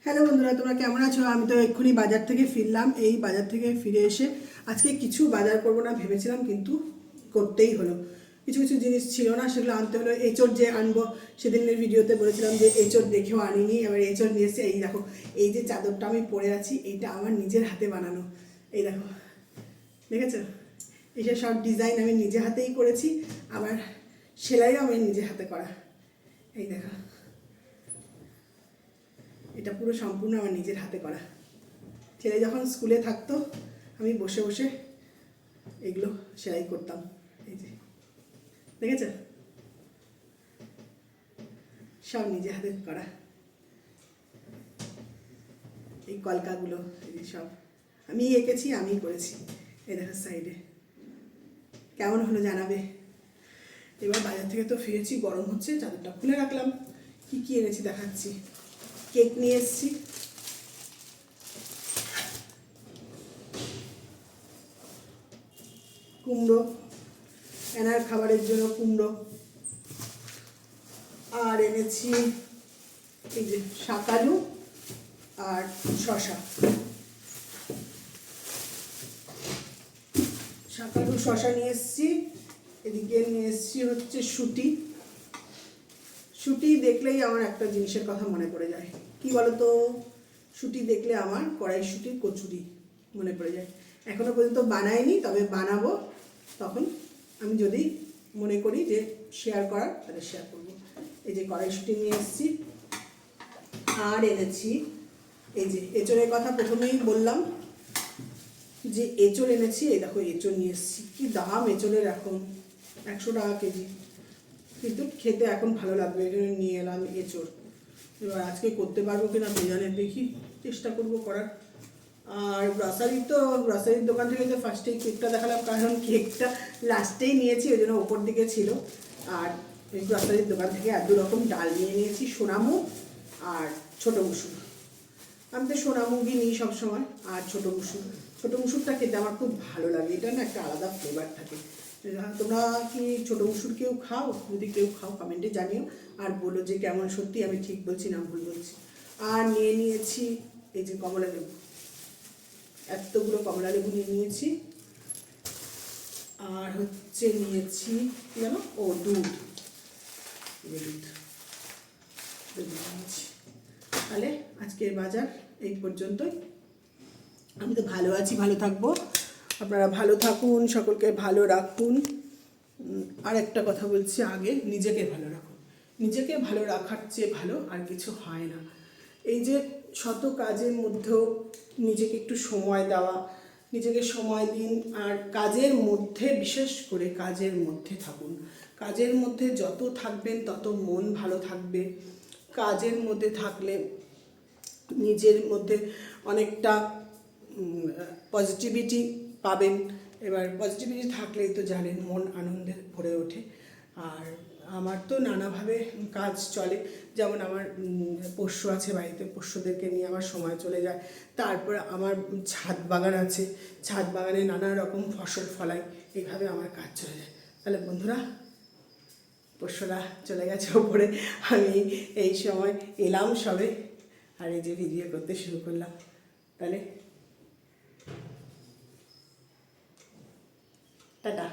Hello বন্ধুরা, তোমরা কেমন আছো? আমি তো এক্ষুনি বাজার থেকে ফিরলাম। এই বাজার থেকে ফিরে এসে আজকে কিছু বাজার করবো না ভেবেছিলাম, কিন্তু করতেই হলো। কিছু কিছু জিনিস ছিল না, সেগুলো আনতে হলো। এঁচড় যে আনবো, সেদিনের ভিডিওতে বলেছিলাম যে এঁচড় দেখেও আনিনি। এবার এঁচড় নিয়ে এসে এই দেখো, এই যে চাদরটা আমি পরে আছি, এইটা আমার নিজের হাতে বানানো। এই দেখো, দেখেছো? এইসব সব ডিজাইন আমি নিজে হাতেই করেছি, আবার সেলাইও আমি নিজে হাতে করা। এই দেখো, এটা পুরো সম্পূর্ণ আমার নিজের হাতে করা। ছেলে যখন স্কুলে থাকতো, আমি বসে বসে এগুলো সেলাই করতাম। এই যে দেখেছ, সব নিজে হাতে করা। এই কলকাগুলো এই সব আমি এঁকেছি, আমি করেছি। এই দেখো সাইডে, কেমন হলো জানাবে। এবার বাজার থেকে তো ফিরেছি, গরম হচ্ছে, চাদরটা খুলে রাখলাম। কি কি এনেছি দেখাচ্ছি। কেক নিয়ে এসেছি, কুমড়ো, এনার খাবারের জন্য কুমড়ো, আর এনেছি এই যে শাকালু আর শশা। শাকালু শশা নিয়ে এসেছি। এদিকে নিয়ে এসেছি হচ্ছে শুঁটি। শুঁটি দেখলেই আমার একটা জিনিসের কথা মনে পড়ে যায়। কি বলতো, শুঁটি দেখলে আমার কড়াইশুঁটির কচুরি মনে পড়ে যায়। এখনো পর্যন্ত বানাইনি, তবে বানাবো। তখন আমি যদি মনে করি যে শেয়ার করার, তাহলে শেয়ার করবো। এই যে কড়াইশুঁটি নিয়ে এসেছি, আর এনেছি এই যে এঁচড়ের কথা প্রথমেই বললাম যে এঁচড় এনেছি। এই দেখো এঁচড় নিয়ে এসেছি। কি দাম এঁচড়ের এখন, 100 টাকা কেজি, কিন্তু খেতে এখন ভালো লাগবে, এই জন্য নিয়ে এলাম এঁচড়। এবার আজকে করতে পারবো কিনা কে জানে, দেখি, চেষ্টা করবো করার। আর গ্রসারির দোকান থেকে তো ফার্স্টেই কেকটা দেখালাম, কারণ কেকটা লাস্টেই নিয়েছি, ওই জন্য ওপর দিকে ছিল। আর এই গ্রসারির দোকান থেকে 2 রকম ডাল নিয়ে নিয়েছি, সোনামুগ আর ছোটো মুসুর। আমি তো সোনামুগই নিই সবসময়, আর ছোটো মুসুর। ছোটো মুসুরটা খেতে আমার খুব ভালো লাগে, এটা না একটা আলাদা ফ্লেভার থাকে। তোমরা কি ছোটো মুসুর কেউ খাও? যদি কেউ খাও কমেন্টে জানিও, আর বলো যে কেমন সত্যি আমি ঠিক বলছি না ভুল বলছি। আর নিয়ে নিয়েছি এই যে কমলা লেবু, এতগুলো কমলা লেবু নিয়ে নিয়েছি। আর হচ্ছে নিয়েছি কি জানো, দুধ। দুধ নিয়েছি। তাহলে আজকের বাজার এই পর্যন্তই। আমি তো ভালো আছি, ভালো থাকবো। আপনারা ভালো থাকুন, সকলকে ভালো রাখুন। আর একটা কথা বলছি, আগে নিজেকে ভালো রাখুন। নিজেকে ভালো রাখার চেয়ে ভালো আর কিছু হয় না। এই যে শত কাজের মধ্যেও নিজেকে একটু সময় দেওয়া, নিজেকে সময় দিন। আর কাজের মধ্যে, বিশেষ করে কাজের মধ্যে থাকুন। কাজের মধ্যে যত থাকবেন তত মন ভালো থাকবে। কাজের মধ্যে থাকলে নিজের মধ্যে অনেকটা পজিটিভিটি পাবেন। এবার পজিটিভিটি থাকলেই তো জানেন মন আনন্দে ভরে ওঠে। আর আমার তো নানাভাবে কাজ চলে, যেমন আমার পোষ্য আছে বাড়িতে, পোষ্যদেরকে নিয়ে আমার সময় চলে যায়। তারপর আমার ছাদ বাগান আছে, ছাদ বাগানে নানা রকম ফসল ফলাই, এইভাবে আমার কাজ চলে যায়। তাহলে বন্ধুরা, পোষ্যরা চলে গেছে ওপরে, আমি এই সময় এলাম সবে, আর এই যে ভিডিও করতে শুরু করলাম। তাহলে টাটা।